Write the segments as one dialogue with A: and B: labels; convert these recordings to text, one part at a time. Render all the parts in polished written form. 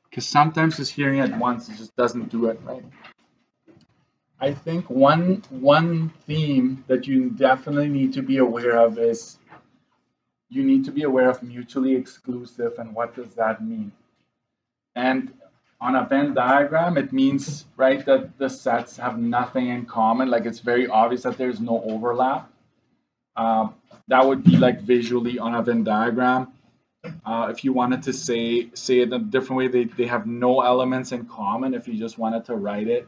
A: because sometimes just hearing it once it just doesn't do it right. I think one theme that you definitely need to be aware of is you need to be aware of mutually exclusive and what does that mean. And on a Venn diagram, it means, right, that the sets have nothing in common. Like it's very obvious that there's no overlap. That would be like visually on a Venn diagram. If you wanted to say it a different way, they have no elements in common if you just wanted to write it.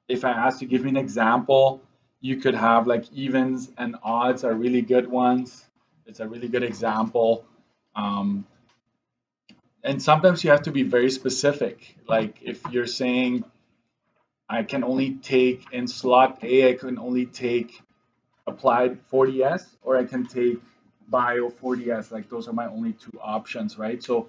A: If I asked you to give me an example, you could have like evens and odds are really good ones. It's a really good example. And sometimes you have to be very specific. Like if you're saying, I can only take in slot A, I can only take applied 40S, or I can take bio 40S. Like those are my only two options, right? So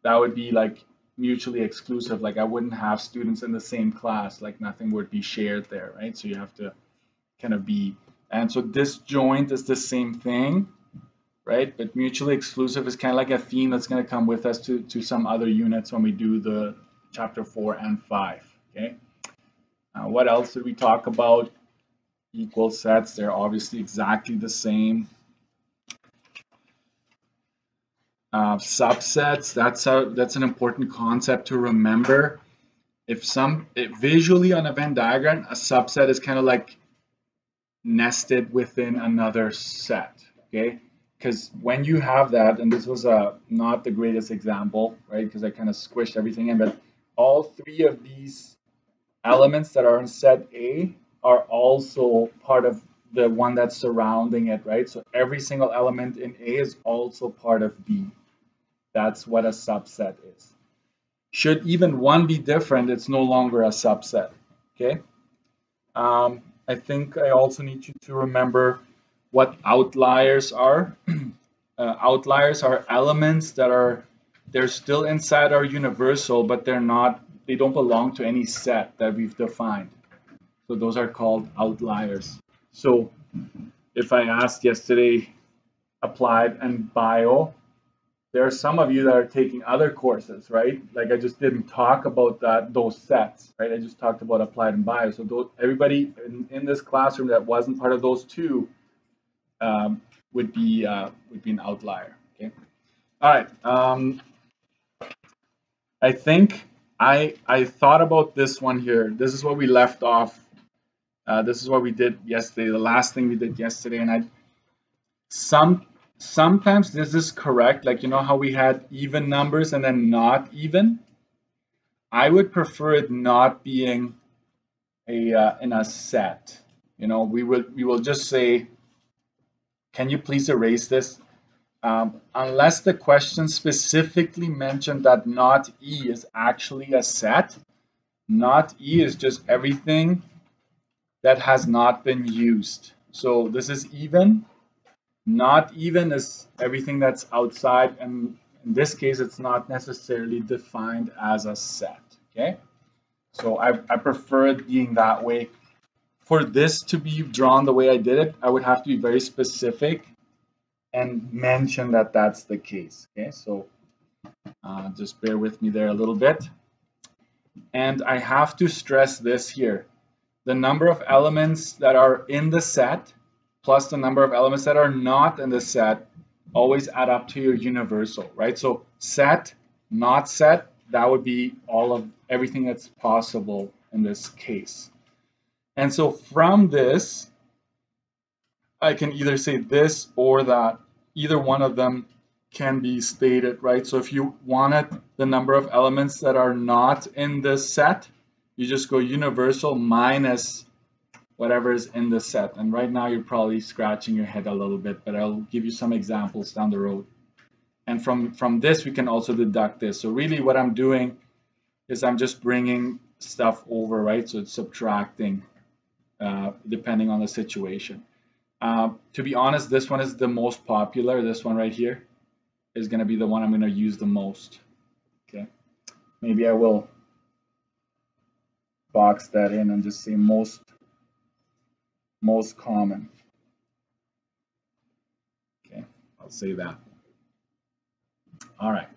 A: that would be like mutually exclusive. Like I wouldn't have students in the same class, like nothing would be shared there, right? So you have to kind of be, and so disjoint is the same thing, right? But mutually exclusive is kind of like a theme that's going to come with us to some other units when we do the chapter 4 and 5, okay? What else did we talk about? Equal sets, they're obviously exactly the same. Subsets, that's an important concept to remember. Visually on a Venn diagram, a subset is kind of like nested within another set, okay? Because when you have that, and this was not the greatest example, right? Because I kind of squished everything in, but all three of these elements that are in set A are also part of the one that's surrounding it, right? So every single element in A is also part of B. That's what a subset is. Should even one be different, it's no longer a subset, okay? I think I also need you to remember what outliers are. Outliers are elements that they're still inside our universal, but they don't belong to any set that we've defined. So those are called outliers. So if I asked yesterday, applied and bio, there are some of you that are taking other courses, right? Like I just didn't talk about those sets, right? I just talked about applied and bio. So everybody in this classroom that wasn't part of those two would be an outlier. Okay. All right. I think I thought about this one here. This is what we left off. This is what we did yesterday. The last thing we did yesterday, and sometimes this is correct. Like you know how we had even numbers and then not even. I would prefer it not being in a set. You know, we will just say, can you please erase this? Unless the question specifically mentioned that not E is actually a set, not E is just everything that has not been used. So this is even. Not even is everything that's outside, and in this case, it's not necessarily defined as a set. Okay, so I prefer it being that way. For this to be drawn the way I did it, I would have to be very specific and mention that that's the case. Okay, so just bear with me there a little bit. And I have to stress this here. The number of elements that are in the set plus the number of elements that are not in the set always add up to your universal, right? So set, not set, that would be everything that's possible in this case. And so from this, I can either say this or that. Either one of them can be stated, right? So if you wanted the number of elements that are not in the set, you just go universal minus whatever is in the set. And right now you're probably scratching your head a little bit, but I'll give you some examples down the road. And from this, we can also deduct this. So really what I'm doing is I'm just bringing stuff over, right? So it's subtracting depending on the situation. To be honest, this one is the most popular. This one right here is going to be the one I'm going to use the most. Okay, maybe I will box that in and just say most common. Okay, I'll say that. All right.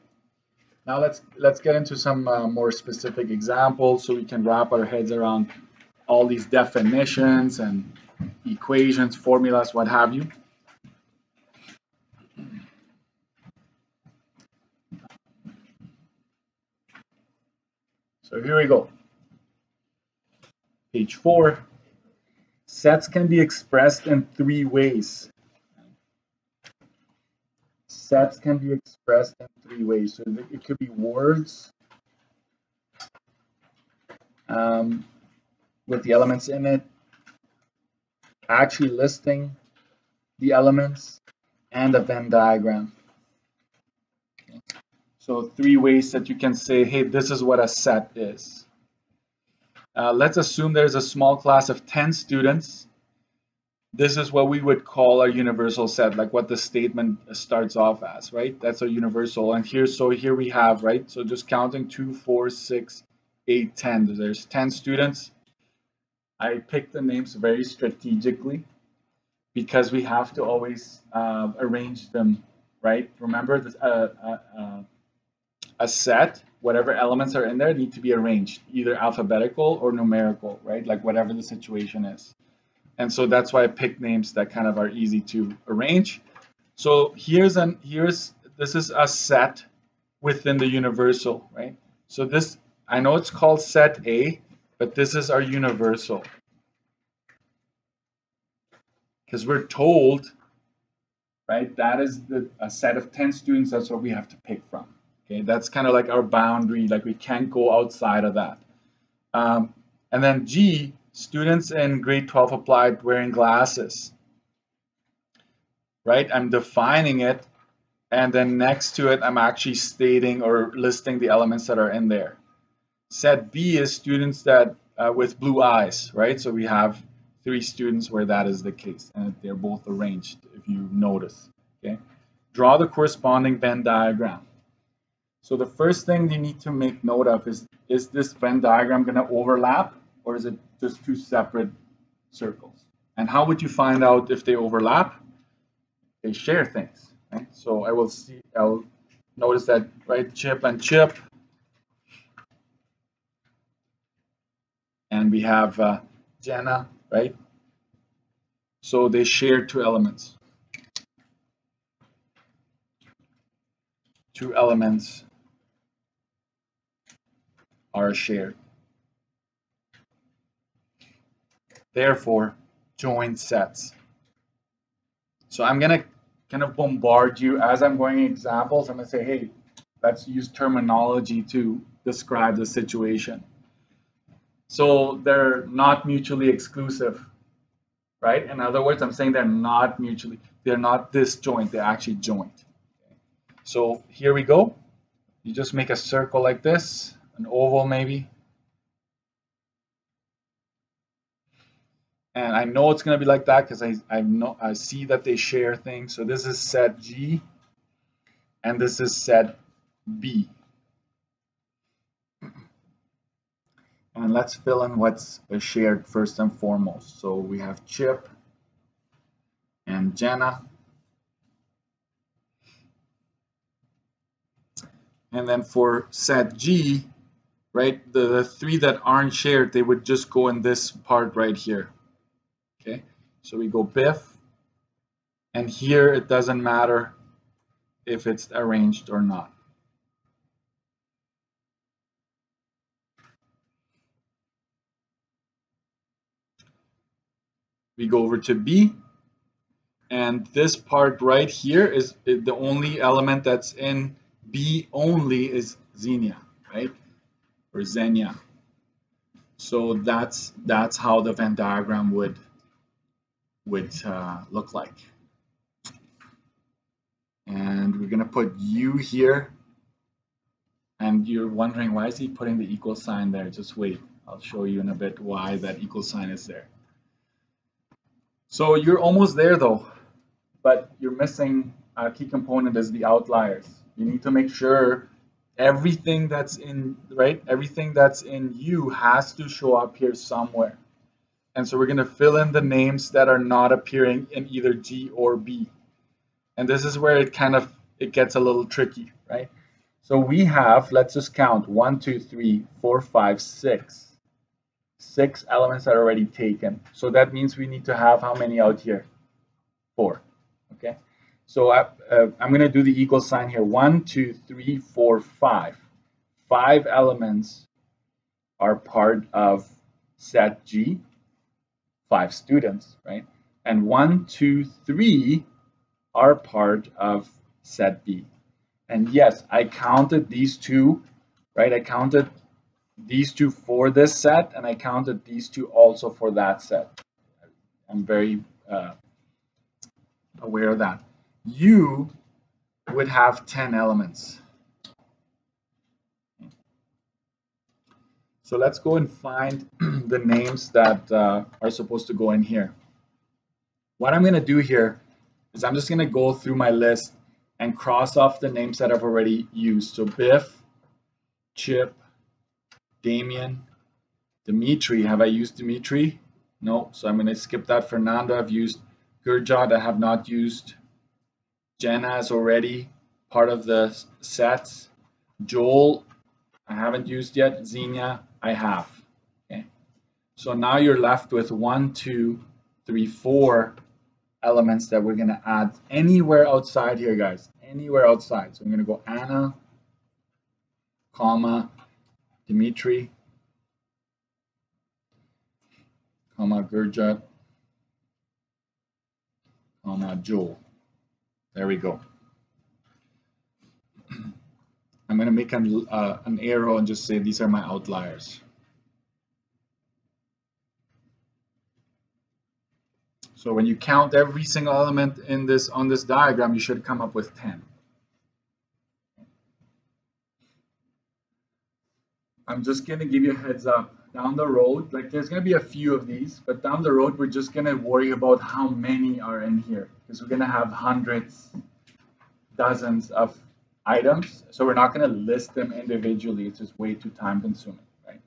A: Now let's get into some more specific examples so we can wrap our heads around all these definitions and equations, formulas, what have you. So here we go. Page 4. Sets can be expressed in 3 ways. Sets can be expressed in 3 ways. So it could be words with the elements in it, actually listing the elements, and a Venn diagram. Okay. So 3 ways that you can say, hey, this is what a set is. Let's assume there's a small class of 10 students. This is what we would call a universal set, like what the statement starts off as, right? That's a universal. And here we have, right? So just counting 2, 4, 6, 8, 10. There's 10 students. I picked the names very strategically because we have to always arrange them, right? Remember, this, a set, whatever elements are in there need to be arranged, either alphabetical or numerical, right? Like whatever the situation is. And so that's why I picked names that kind of are easy to arrange. So this is a set within the universal, right? So this, I know it's called set A, but this is our universal. Because we're told, right, that is a set of 10 students, that's what we have to pick from. Okay, that's kind of like our boundary, like we can't go outside of that. And then G, students in grade 12 applied wearing glasses, right? I'm defining it, and then next to it, I'm actually stating or listing the elements that are in there. Set B is students that with blue eyes, right? So we have 3 students where that is the case, and they're both arranged, if you notice, okay? Draw the corresponding Venn diagram. So the first thing you need to make note of is this Venn diagram going to overlap, or is it just 2 separate circles? And how would you find out if they overlap? They share things, right? So I'll notice that, right, chip and chip. And we have Jenna, right? So they share 2 elements. 2 elements are shared. Therefore, joint sets. So I'm going to kind of bombard you as I'm going examples. I'm going to say, hey, let's use terminology to describe the situation. So they're not mutually exclusive, right? In other words, I'm saying they're not disjoint, they're actually joint. So here we go. You just make a circle like this, an oval maybe. And I know it's going to be like that because I see that they share things. So this is set G, and this is set B. And let's fill in what's shared first and foremost. So we have Chip and Jenna. And then for set G, right, the 3 that aren't shared, they would just go in this part right here. Okay, so we go Biff, and here it doesn't matter if it's arranged or not. We go over to B, and this part right here is the only element that's in B only is Xenia, right, or Xenia. So that's how the Venn diagram would look like. And we're going to put U here. And you're wondering, why is he putting the equal sign there? Just wait. I'll show you in a bit why that equal sign is there. So you're almost there, though. But you're missing a key component is the outliers. You need to make sure everything that's in, right? Everything that's in U has to show up here somewhere. And so we're going to fill in the names that are not appearing in either G or B. And this is where it gets a little tricky, right? So we have, let's just count 1, 2, 3, 4, 5, 6. 6 elements are already taken. So that means we need to have how many out here? 4. Okay. So I'm going to do the equal sign here. 1, 2, 3, 4, 5. 5 elements are part of set G. 5 students, right? And 1, 2, 3 are part of set B. And yes, I counted these two, right? I counted these two for this set, and I counted these two also for that set. I'm very aware of that. You would have 10 elements. So let's go and find the names that are supposed to go in here. What I'm going to do here is I'm just going to go through my list and cross off the names that I've already used. So Biff, Chip, Damien, Dimitri. Have I used Dimitri? No, so I'm going to skip that. Fernando, I've used. Gurjot, I have not used. Jenna is already part of the sets. Joel, I haven't used yet. Xenia, I have. Okay. So now you're left with 1, 2, 3, 4 elements that we're going to add anywhere outside here, guys. Anywhere outside. So I'm going to go Anna, comma, Dimitri, comma, Gurjot, comma, Joel. There we go. I'm going to make an arrow and just say these are my outliers. So when you count every single element in this on this diagram, you should come up with 10. I'm just going to give you a heads up. Down the road, like there's going to be a few of these, but down the road, we're just going to worry about how many are in here, because we're going to have hundreds, dozens of items. So we're not going to list them individually. It's just way too time consuming, right?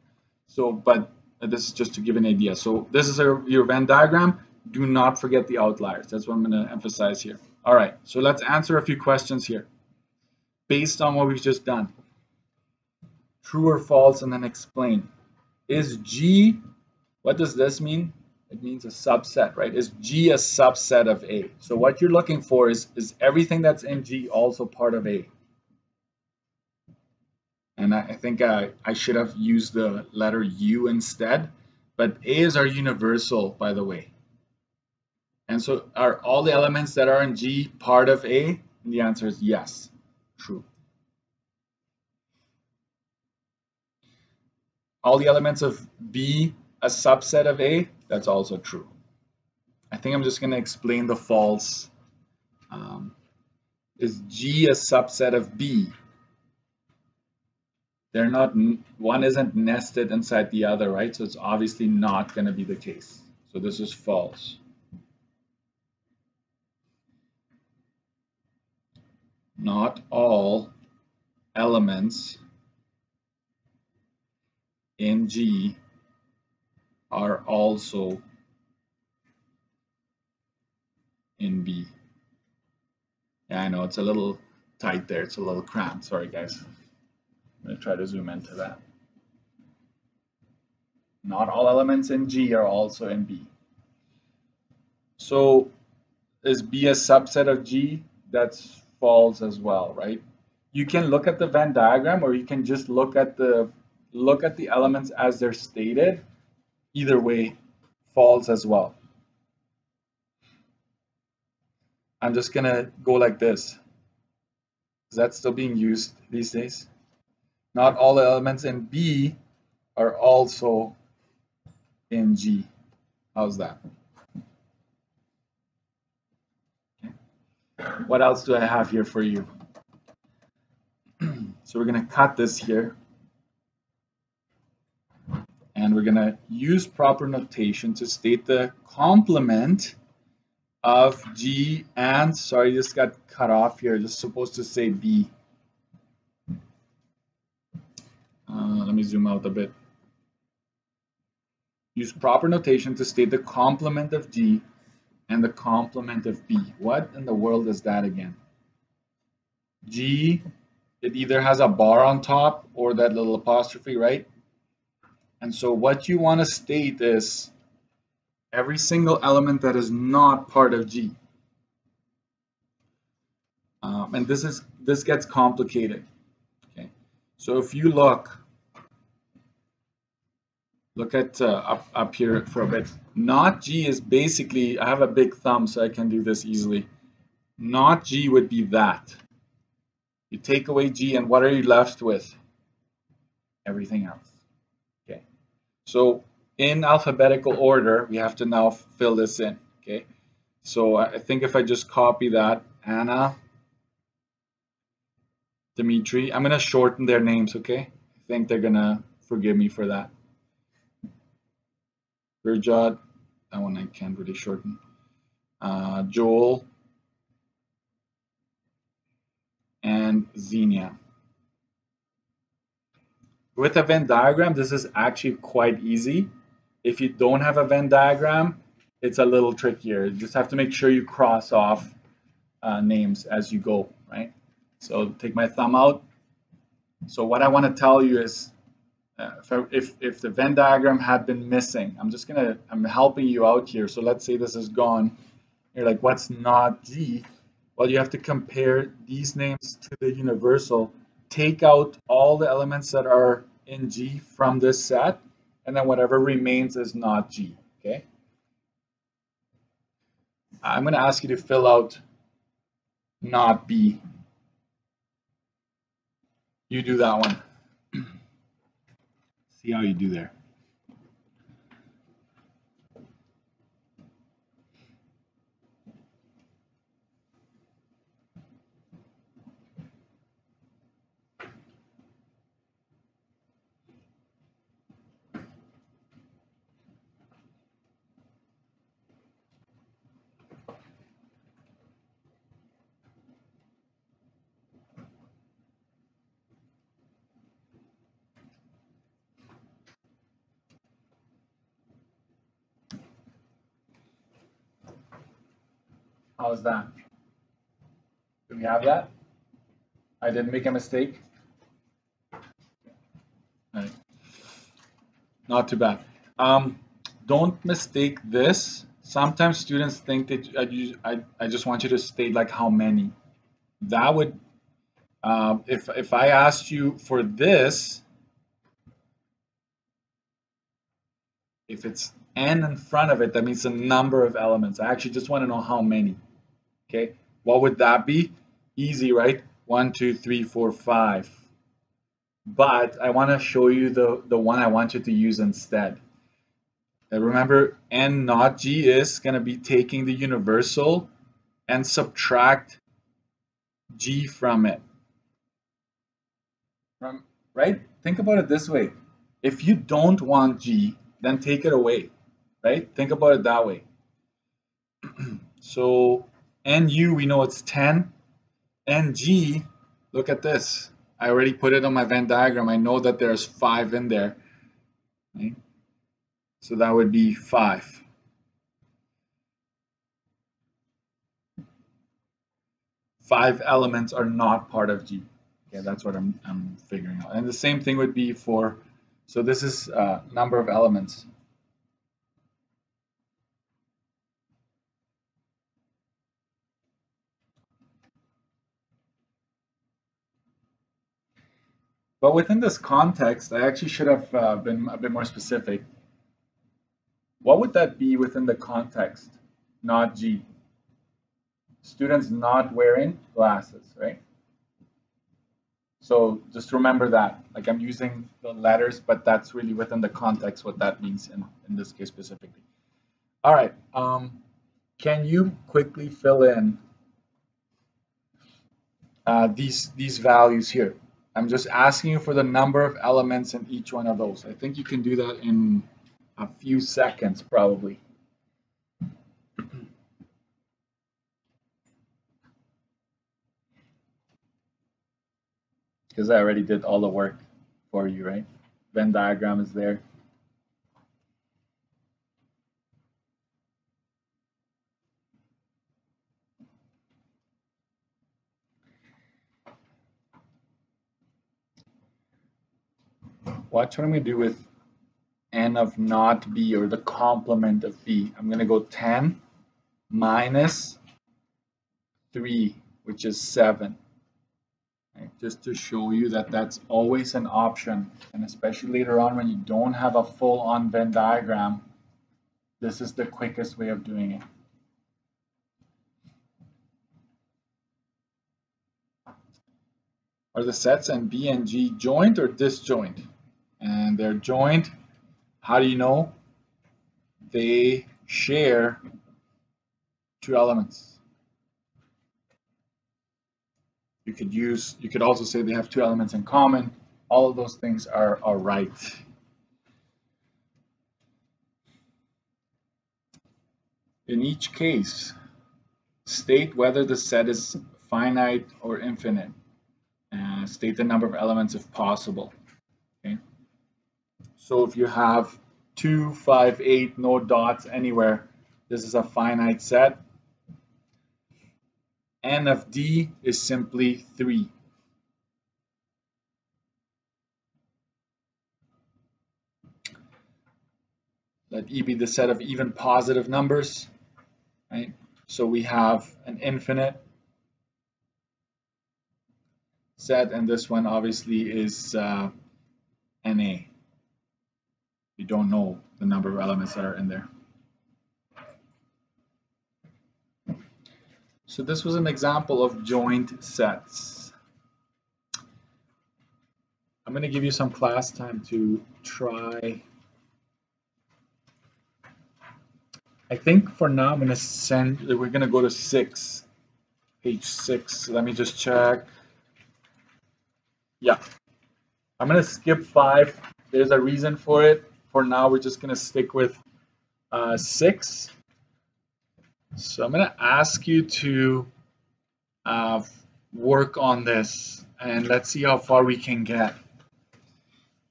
A: So, but this is just to give an idea. So this is your Venn diagram. Do not forget the outliers. That's what I'm going to emphasize here. All right, so let's answer a few questions here based on what we've just done. True or false, and then explain. Is G, what does this mean? It means a subset, right? Is G a subset of A? So what you're looking for is everything that's in G also part of A? And I think I should have used the letter U instead, but A's are universal, by the way. And so are all the elements that are in G part of A? And the answer is yes, true. All the elements of B a subset of A? That's also true. I think I'm just going to explain the false. Is G a subset of B? They're not, one isn't nested inside the other, right? So it's obviously not going to be the case. So this is false. Not all elements in G are also in B. Yeah, I know it's a little tight there. It's a little cramped. Sorry, guys. I'm going to try to zoom into that. Not all elements in G are also in B. So is B a subset of G? That's false as well, right? You can look at the Venn diagram, or you can just look at the elements as they're stated. Either way, false as well. I'm just gonna go like this. Is that still being used these days? Not all the elements in B are also in G. How's that? Okay. What else do I have here for you? So we're going to cut this here. And we're going to use proper notation to state the complement of G and, sorry, this got cut off here. This is supposed to say B. Let me zoom out a bit. Use proper notation to state the complement of G and the complement of B. What in the world is that again? G it either has a bar on top or that little apostrophe, right? And so what you want to state is every single element that is not part of G. And this gets complicated. Okay, so if you look at up here for a bit. Not G is basically, I have a big thumb so I can do this easily. Not G would be that. You take away G and what are you left with? Everything else. Okay. So in alphabetical order, we have to now fill this in. Okay. So I think if I just copy that, Anna, Dimitri, I'm going to shorten their names, okay? I think they're going to forgive me for that. Gurjot, that one I can't really shorten. Joel, and Xenia. With a Venn diagram, this is actually quite easy. If you don't have a Venn diagram, it's a little trickier. You just have to make sure you cross off names as you go, right? So take my thumb out. So what I want to tell you is, if the Venn diagram had been missing, I'm helping you out here. So let's say this is gone. You're like, what's not G? Well, you have to compare these names to the universal. Take out all the elements that are in G from this set, and then whatever remains is not G, okay? I'm going to ask you to fill out not B. You do that one. See how you do there. How's that? Do we have that? I didn't make a mistake? All right. Not too bad. Don't mistake this. Sometimes students think that I just want you to state like how many. That would, if I asked you for this, if it's n in front of it, that means the number of elements. I actually just want to know how many. Okay, what would that be? Easy, right? 1, 2, 3, 4, 5. But I want to show you the one I want you to use instead. Remember, n not G is going to be taking the universal and subtract G from it. Right? Think about it this way. If you don't want G, then take it away. Right? Think about it that way. So NU, we know it's 10. NG, look at this. I already put it on my Venn diagram. I know that there's 5 in there. Right? So that would be 5. Five elements are not part of G. Okay, that's what I'm figuring out. And the same thing would be for, so this is number of elements. But within this context, I actually should have been a bit more specific. What would that be within the context, not G? Students not wearing glasses, right? So just remember that. Like I'm using the letters, but that's really within the context what that means in this case specifically. All right. Can you quickly fill in these values here? I'm just asking you for the number of elements in each one of those. I think you can do that in a few seconds, probably. Because I already did all the work for you, right? Venn diagram is there. watch what I'm going to do with n of not b, or the complement of b. I'm going to go 10 minus 3, which is 7. Right? Just to show you that that's always an option, and especially later on when you don't have a full-on Venn diagram, this is the quickest way of doing it. Are the sets in B and G joint or disjoint? And they're joint. How do you know? They share 2 elements. You could also say they have 2 elements in common. All of those things are right. In each case, state whether the set is finite or infinite. State the number of elements if possible. Okay. So if you have 2, 5, 8, no dots anywhere, this is a finite set. N of D is simply 3. Let E be the set of even positive numbers, right? So we have an infinite set, and this one obviously is NA. You don't know the number of elements that are in there. So this was an example of joint sets. I'm going to give you some class time to try. I think for now I'm going to we're going to go to 6, page 6. Let me just check. Yeah, I'm going to skip 5. There's a reason for it. For now, we're just going to stick with 6. So I'm going to ask you to work on this, and let's see how far we can get.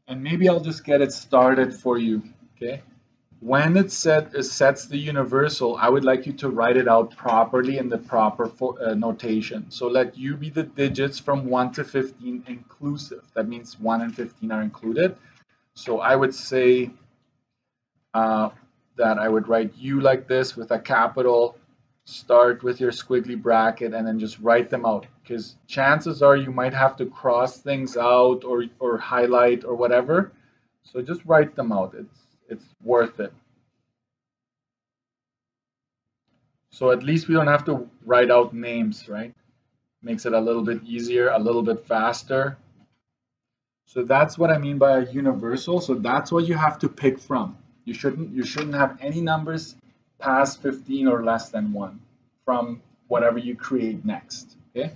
A: And maybe I'll just get it started for you, okay? When it sets the universal, I would like you to write it out properly in the proper notation. So let U be the digits from 1 to 15 inclusive. That means 1 and 15 are included. So I would say that I would write U like this with a capital, start with your squiggly bracket, and then just write them out. Because chances are you might have to cross things out or highlight or whatever. So just write them out. It's worth it. So at least we don't have to write out names, right? Makes it a little bit easier, a little bit faster. So that's what I mean by a universal. So that's what you have to pick from. You shouldn't have any numbers past 15 or less than 1 from whatever you create next. Okay?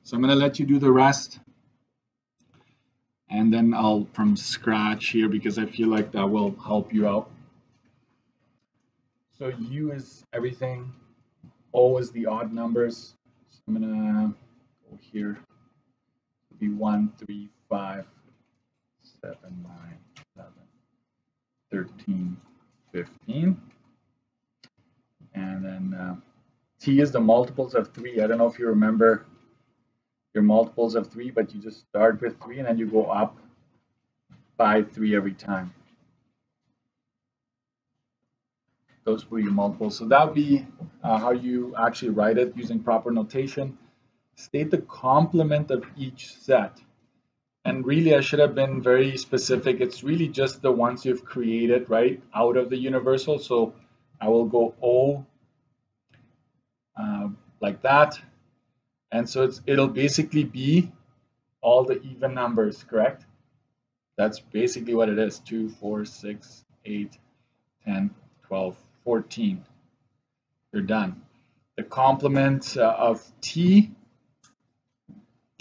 A: So I'm going to let you do the rest. And then I'll from scratch here because I feel like that will help you out. So U is everything. O is the odd numbers. So I'm gonna go here. It'll be 1, 3, 5, 7, 9, 11, 13, 15. And then T is the multiples of 3. I don't know if you remember your multiples of 3, but you just start with 3 and then you go up by 3 every time. Those were your multiples. So that would be how you actually write it using proper notation. State the complement of each set. And really, I should have been very specific. It's really just the ones you've created, right, out of the universal. So I will go O like that. And so it'll basically be all the even numbers, correct? That's basically what it is. 2, 4, 6, 8, 10, 12, 14. You're done. The complement of T,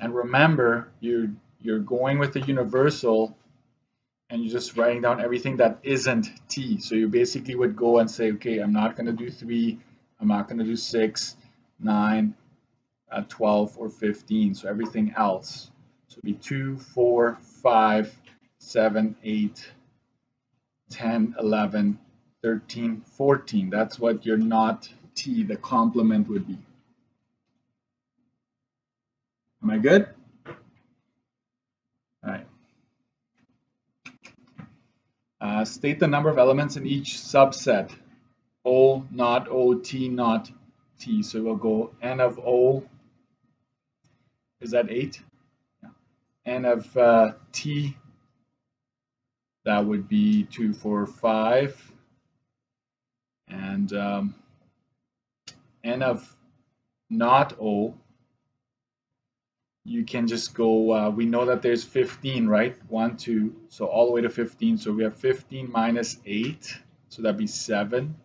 A: and remember, you're going with the universal and you're just writing down everything that isn't T. So you basically would go and say, okay, I'm not going to do 3, I'm not going to do 6, 9, 12, or 15. So everything else. So it'd be 2, 4, 5, 7, 8, 10, 11, 13, 14. That's what your not T, the complement would be. Am I good? All right. State the number of elements in each subset. O not O, T not T. So we'll go N of O. Is that 8? Yeah. N of T. That would be 2, 4, 5. And N of not O, you can just go, we know that there's 15, right? 1, 2, so all the way to 15. So we have 15 minus 8, so that'd be 7.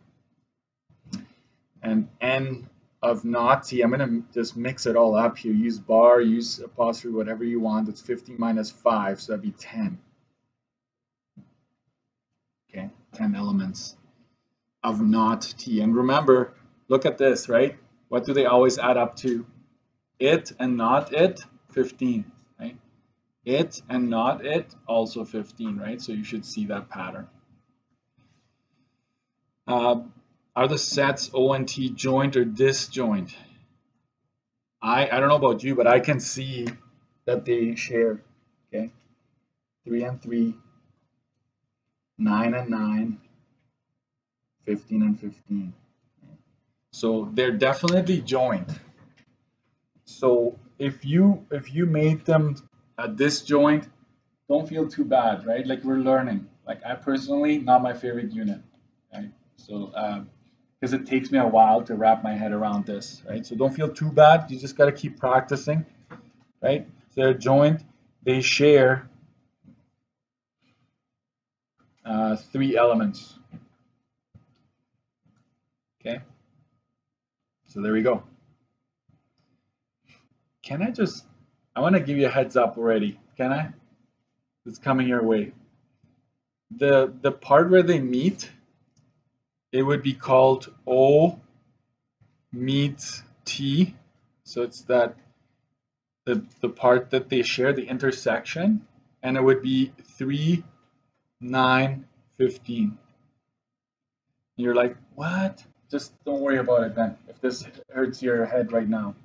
A: And N of not, see, I'm going to just mix it all up here. Use bar, use apostrophe, whatever you want. It's 15 minus 5, so that'd be 10. Okay, 10 elements of not T. And remember, look at this, right? What do they always add up to? It and not it, 15, right? It and not it, also 15, right? So you should see that pattern. Are the sets O and T joint or disjoint? I don't know about you, but I can see that they share, okay? 3 and 3, 9 and 9, 15 and 15. So they're definitely joint. So if you made them a disjoint, don't feel too bad, right? Like we're learning. Like I personally, not my favorite unit, right? So because it takes me a while to wrap my head around this, right? So don't feel too bad. You just got to keep practicing, right? So they're joint. They share 3 elements. Okay. So there we go. Can I want to give you a heads up already. Can I? It's coming your way. The part where they meet, it would be called O meets T. So it's that the part that they share, the intersection, and it would be 3, 9, 15. And you're like, what? Just don't worry about it then, if this hurts your head right now.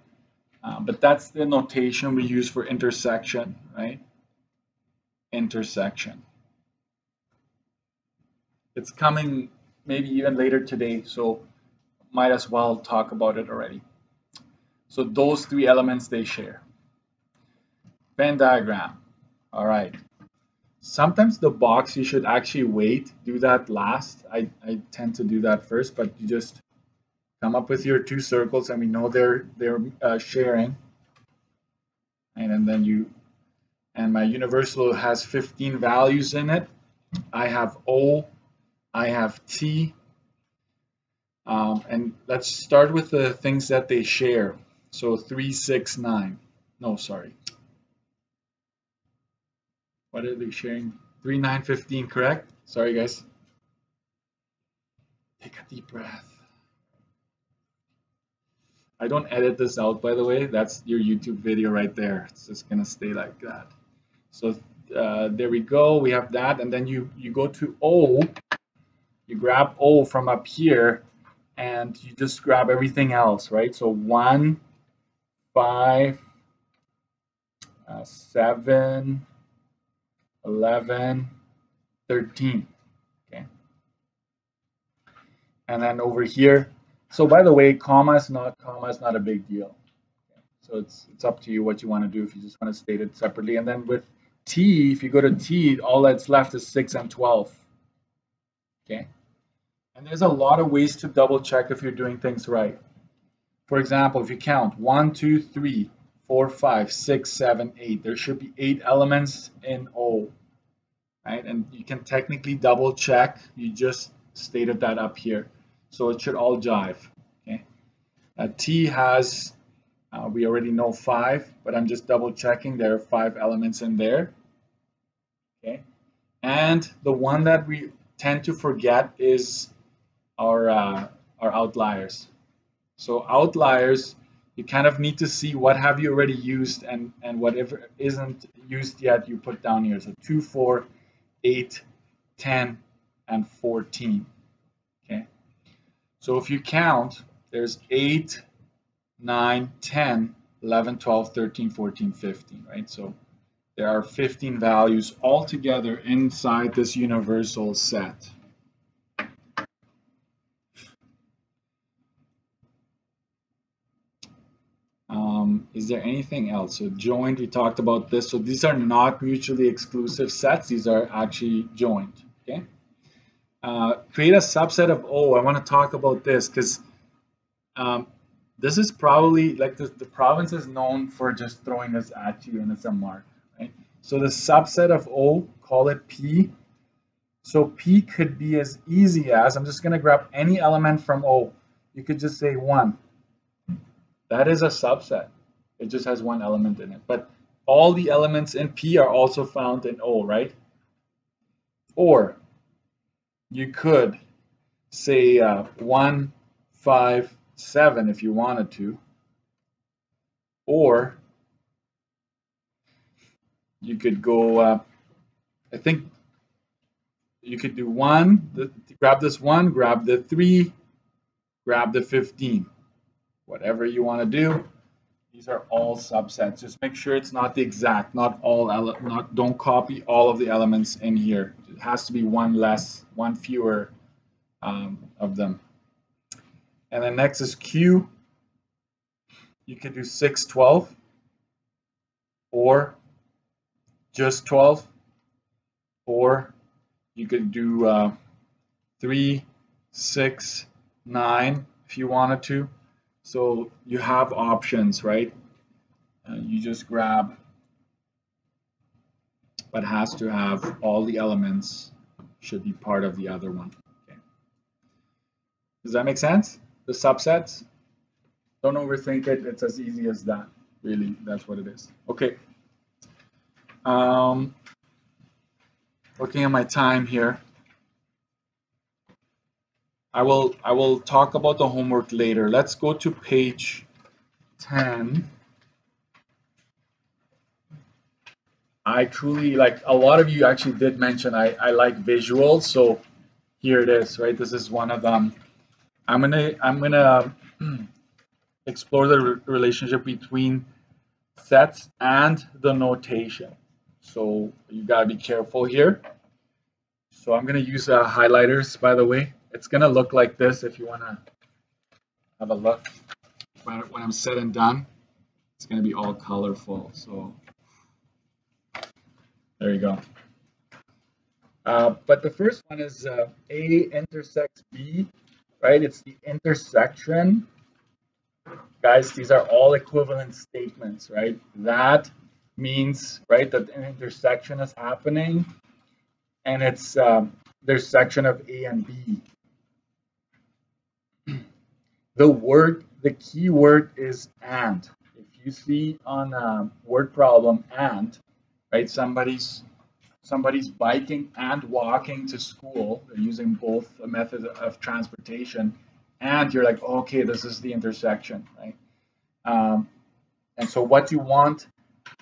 A: But that's the notation we use for intersection, right? Intersection. It's coming maybe even later today, so might as well talk about it already. So those 3 elements they share. Venn diagram. All right. Sometimes the box you should actually wait, do that last. I tend to do that first, but you just come up with your 2 circles, and we know they're sharing. And then and my universal has 15 values in it. I have O, I have T. And let's start with the things that they share. So 3, 6, 9. No, sorry. What are they sharing? 3, 9, 15, correct? Sorry, guys. Take a deep breath. I don't edit this out, by the way. That's your YouTube video right there. It's just going to stay like that. So there we go. We have that. And then you go to O. You grab O from up here, and you just grab everything else, right? So 1, 5, 7, 11, 13. Okay. And then over here, so by the way, comma is not a big deal. Okay. So it's up to you what you want to do if you just want to state it separately. And then with T, if you go to T, all that's left is 6 and 12. Okay. And there's a lot of ways to double check if you're doing things right. For example, if you count 1, 2, 3, 4, 5, 6, 7, 8, there should be 8 elements in O, right? And you can technically double check. You just stated that up here. So it should all jive, okay? T has, we already know 5, but I'm just double checking. There are 5 elements in there, okay? And the one that we tend to forget is our outliers. So outliers, you kind of need to see what have you already used, and whatever isn't used yet, you put down here. So 2, 4, 8, 10, and 14. Okay. So if you count, there's 8, 9, 10, 11, 12, 13, 14, 15, right? So there are 15 values altogether inside this universal set. Is there anything else? So joint, we talked about this. So these are not mutually exclusive sets. These are actually joint. Okay. Create a subset of O. I want to talk about this because this is probably like the province is known for just throwing this at you and it's a mark, right? So the subset of O, call it P. So P could be as easy as, I'm just going to grab any element from O. You could just say 1. That is a subset. It just has one element in it. But all the elements in P are also found in O, right? Or you could say 1, 5, 7 if you wanted to. Or you could go, I think you could do 1, grab this 1, grab the 3, grab the 15. Whatever you want to do. These are all subsets. Just make sure it's not the exact, not all, don't copy all of the elements in here. It has to be one less, one fewer of them. And then next is Q. You could do 6, 12, or just 12, or you could do 3, 6, 9 if you wanted to. So you have options, right? You just grab, but has to have all the elements should be part of the other one. Okay. Does that make sense? The subsets? Don't overthink it. It's as easy as that. Really, that's what it is. Okay. Looking at my time here. I will talk about the homework later. Let's go to page 10. I truly like, a lot of you actually did mention I like visuals, so here it is, right? This is one of them. I'm gonna explore the relationship between sets and the notation. So you gotta be careful here. So I'm gonna use highlighters, by the way. It's gonna look like this if you wanna have a look. When I'm said and done, it's gonna be all colorful. So there you go. But the first one is A intersects B, right? It's the intersection. Guys, these are all equivalent statements, right? That means, right, that an intersection is happening, and it's the intersection of A and B. The key word is and. If you see on a word problem and, right, somebody's biking and walking to school, they're using both a method of transportation, and you're like, okay, this is the intersection, right? And so what you want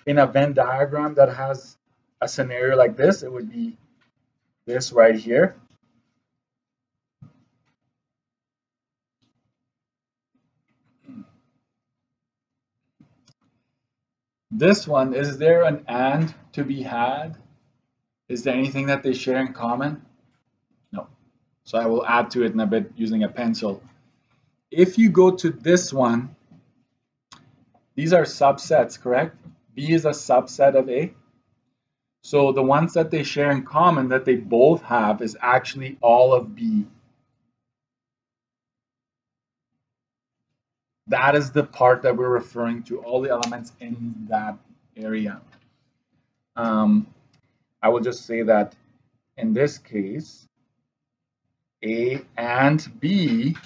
A: in a Venn diagram that has a scenario like this, it would be this right here. This one, is there an and to be had? Is there anything that they share in common? No. So I will add to it in a bit using a pencil. If you go to this one, these are subsets, correct? B is a subset of A. So the ones that they share in common that they both have is actually all of B. That is the part that we're referring to, all the elements in that area. I will just say that in this case, A and B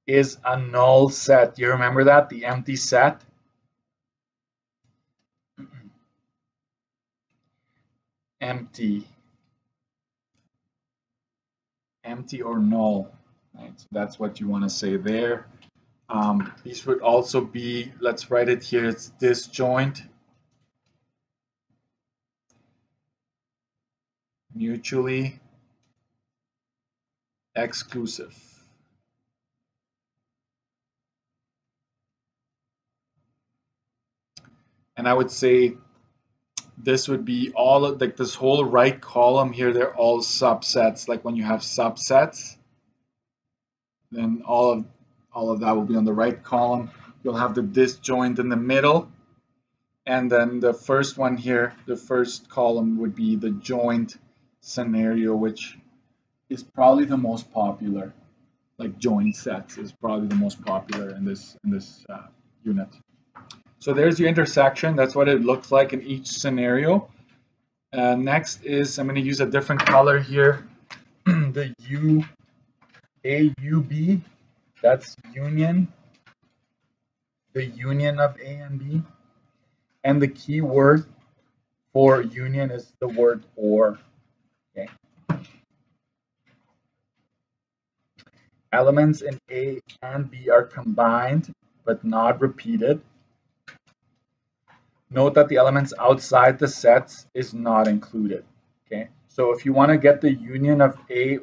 A: is a null set. You remember that? The empty set? Empty or null, right? So that's what you want to say there. These would also be, let's write it here, it's disjoint, mutually exclusive. And I would say this would be all of, like this whole right column here, they're all subsets. Like when you have subsets, then all of that will be on the right column. You'll have the disjoint in the middle, and then the first one here, the first column would be the joint scenario, which is probably the most popular. Like joint sets is probably the most popular in this unit. So there's your intersection. That's what it looks like in each scenario. Next is I'm going to use a different color here. The AUB, that's union, the union of A and B. And the key word for union is the word or. Okay. Elements in A and B are combined but not repeated. Note that the elements outside the sets is not included. Okay, so if you want to get the union of A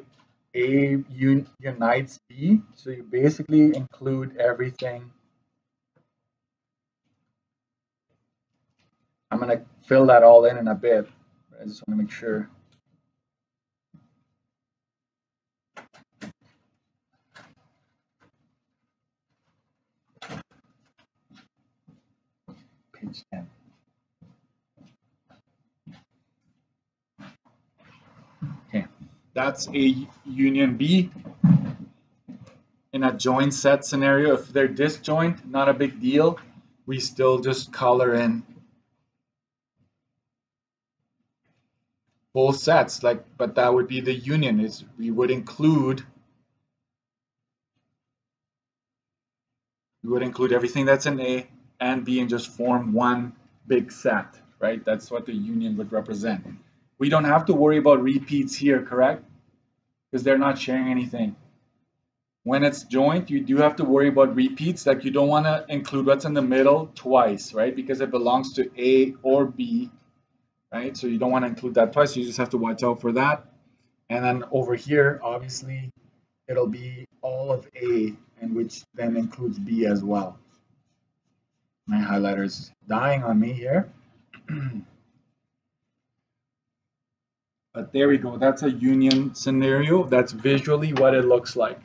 A: unites B, so you basically include everything. I'm going to fill that all in a bit. I just want to make sure. Page 10. Okay, that's A union B. In a joint set scenario, if they're disjoint, not a big deal. We still just color in both sets, but that would be the union. Is we would include everything that's in A and B and just form one big set, right? That's what the union would represent. We don't have to worry about repeats here, correct? Because they're not sharing anything. When it's joint, you do have to worry about repeats. Like you don't want to include what's in the middle twice, right? Because it belongs to A or B, right? So you don't want to include that twice. You just have to watch out for that. And then over here, obviously, it'll be all of A, and which then includes B as well. My highlighter's dying on me here. But there we go. That's a union scenario. That's visually what it looks like.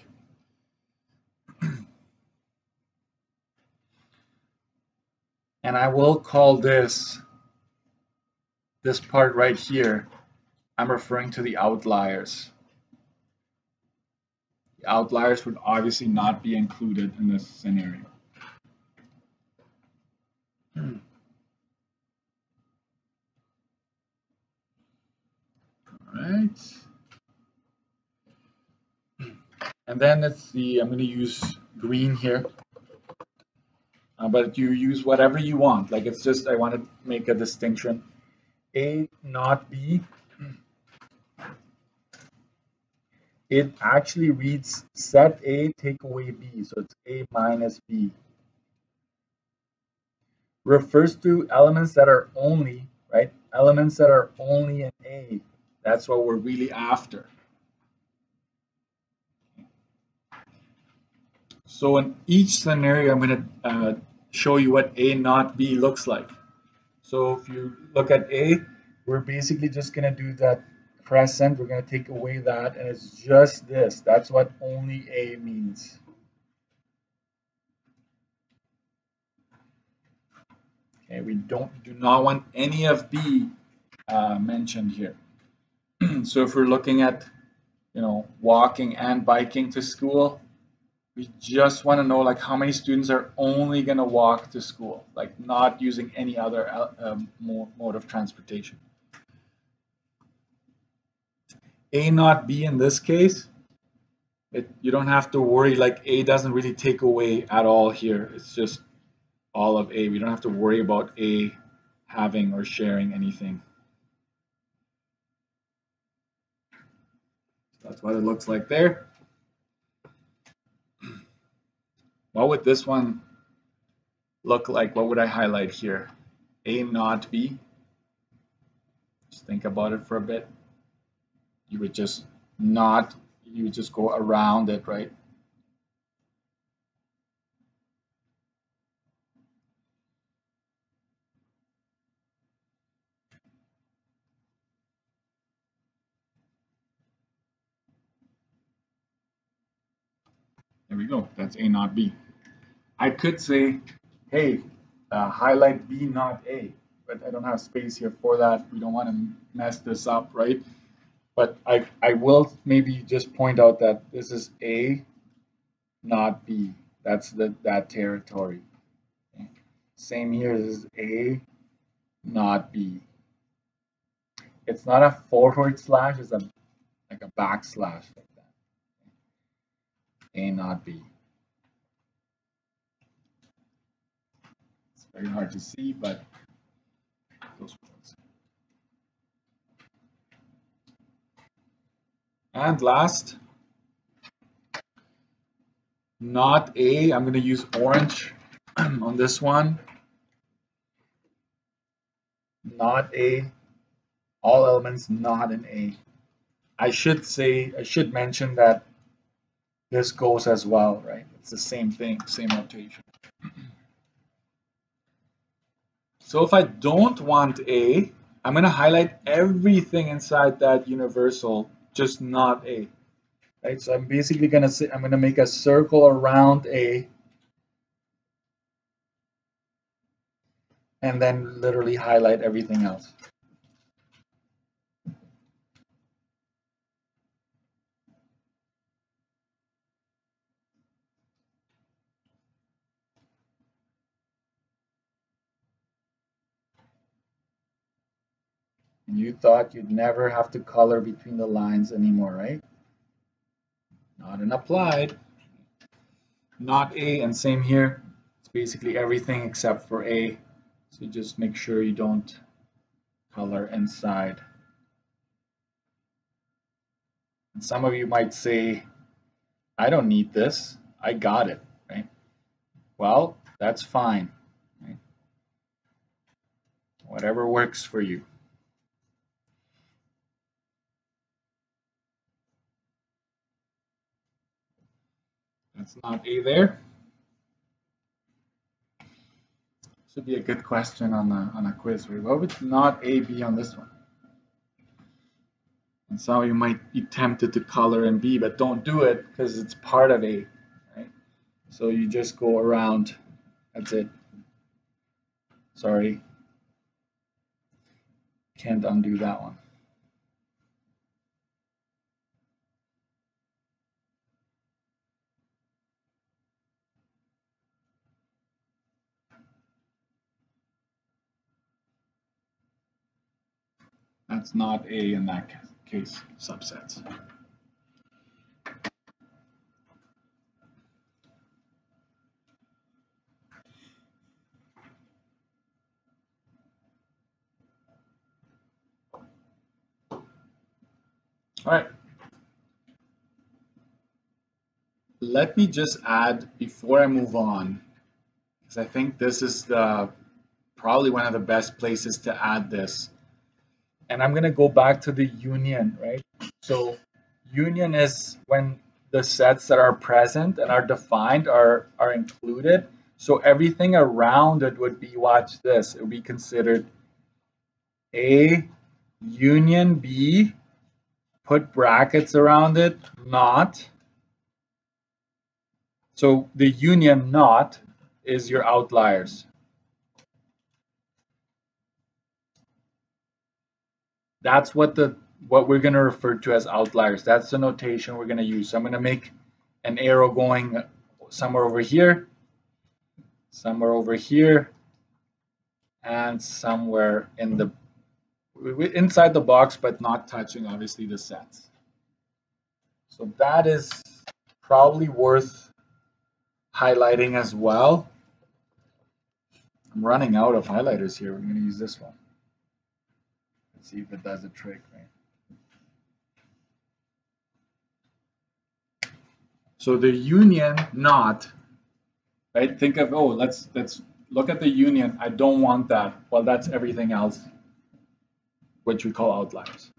A: And I will call this part right here, I'm referring to the outliers. The outliers would obviously not be included in this scenario. All right. And then let's see, I'm going to use green here. But you use whatever you want. Like it's just, I want to make a distinction. A not B. It actually reads set A take away B. So it's A minus B. Refers to elements that are only, right? Elements that are only in A. That's what we're really after. So in each scenario, I'm going to show you what A not B looks like. So if you look at A, we're basically just going to do that crescent. We're going to take away that, and it's just this. That's what only A means. Okay, we do not want any of B mentioned here. So if we're looking at, walking and biking to school, we just want to know like how many students are only going to walk to school, like not using any other mode of transportation. A not B in this case, you don't have to worry, like A doesn't really take away at all here. It's just all of A. We don't have to worry about A having or sharing anything. So that's what it looks like there. What would this one look like? What would I highlight here? A not B. Just think about it for a bit. You would just go around it, right? There we go. That's A not B. I could say, hey, highlight B not A, but I don't have space here for that. We don't want to mess this up, right? But I will maybe just point out that this is A not B. That's that territory. Okay. Same here. This is A not B. It's not a forward slash. It's like a backslash like that. A not B. It's very hard to see, but those ones. And last, not A. I'm going to use orange on this one. Not A. All elements not in A. I should mention that this goes as well, right? It's the same thing, same notation. So if I don't want A, I'm going to highlight everything inside that universal, just not A. Right? So I'm basically going to say, I'm going to make a circle around A and then literally highlight everything else. And you thought you'd never have to color between the lines anymore, right? Not in applied. Not A, and same here. It's basically everything except for A. So just make sure you don't color inside. And some of you might say, I don't need this. I got it, right? Well, that's fine. Right? Whatever works for you. That's not A there. Should be a good question on a quiz. Right? What would not A be on this one? And some of you might be tempted to color in B, but don't do it because it's part of A. Right? So you just go around. That's it. Sorry. Can't undo that one. That's not A in that case, subsets. All right. Let me just add, before I move on, because I think this is probably one of the best places to add this. And I'm going to go back to the union, right? So union is when the sets that are present and are defined are included. So everything around it would be, watch this, it would be considered A union B, put brackets around it, not. So the union not is your outliers. That's what we're going to refer to as outliers. That's the notation we're going to use. So I'm going to make an arrow going somewhere over here, and somewhere inside the box, but not touching obviously the sets. So that is probably worth highlighting as well. I'm running out of highlighters here. We're going to use this one. Let's see if it does a trick, right? So the union not, right? Think of, oh, let's look at the union. I don't want that. Well, that's everything else, which we call outliers.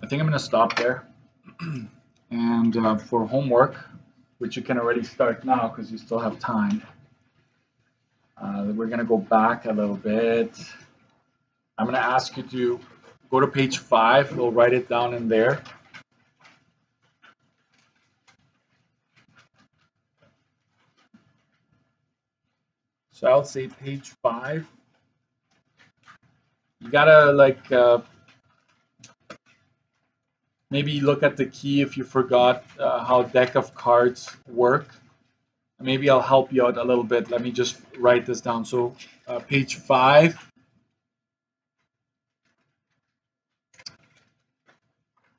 A: think I'm going to stop there. And for homework, which you can already start now because you still have time, we're going to go back a little bit. I'm going to ask you to go to page 5. We'll write it down in there. So I'll say page 5. You gotta maybe look at the key if you forgot how deck of cards work. Maybe I'll help you out a little bit. Let me just write this down. So page 5.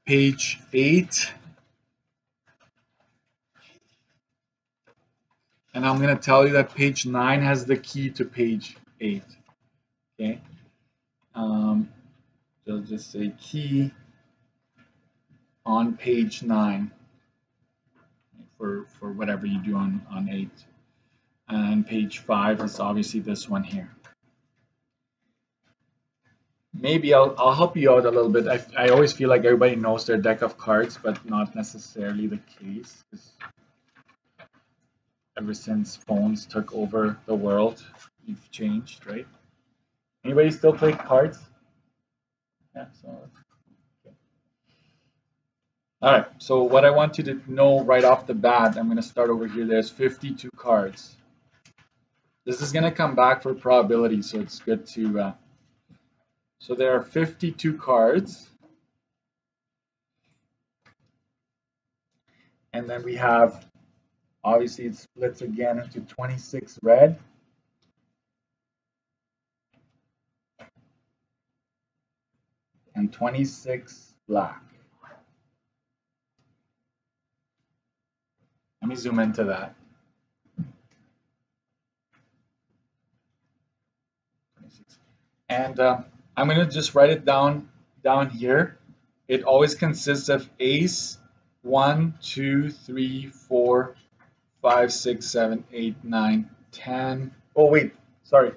A: Page 8. And I'm going to tell you that page 9 has the key to page 8. Okay. So just say key on page 9 for whatever you do on 8. And page 5 is obviously this one here. Maybe I'll help you out a little bit. I always feel like everybody knows their deck of cards, but not necessarily the case. Ever since phones took over the world, we've changed, right? Anybody still play cards? Yeah, so okay. All right, so what I want you to know right off the bat, I'm going to start over here. There's 52 cards. This is going to come back for probability, so it's good to... so there are 52 cards. And then we have, obviously it splits again into 26 red. And 26 black. Let me zoom into that. 26. And I'm going to just write it down here. It always consists of ace, 1, 2, 3, 4, 5, 6, 7, 8, 9, 10. Oh, wait, sorry.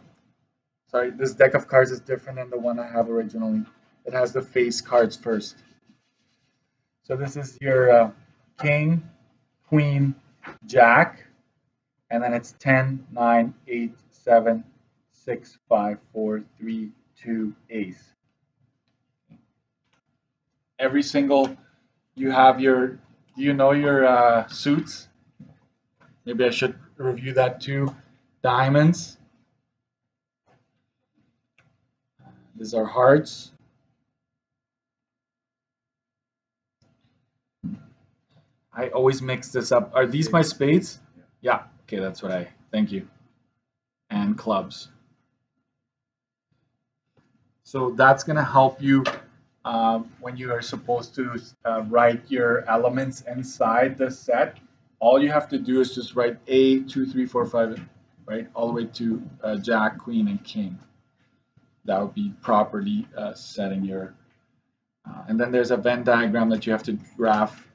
A: Sorry, this deck of cards is different than the one I have originally. It has the face cards first. So this is your king, queen, jack, and then it's 10, 9, 8, 7, 6, 5, 4, 3, 2, ace. Every single, you have your, do you know your suits? Maybe I should review that too. Diamonds. These are hearts. I always mix this up. Are these my spades? Yeah. Okay, that's what thank you. And clubs. So that's going to help you when you are supposed to write your elements inside the set. All you have to do is just write A, 2, 3, 4, 5, right? All the way to Jack, Queen, and King. That would be properly setting your... and then there's a Venn diagram that you have to graph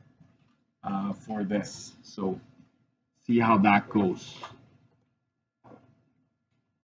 A: for this. So see how that goes.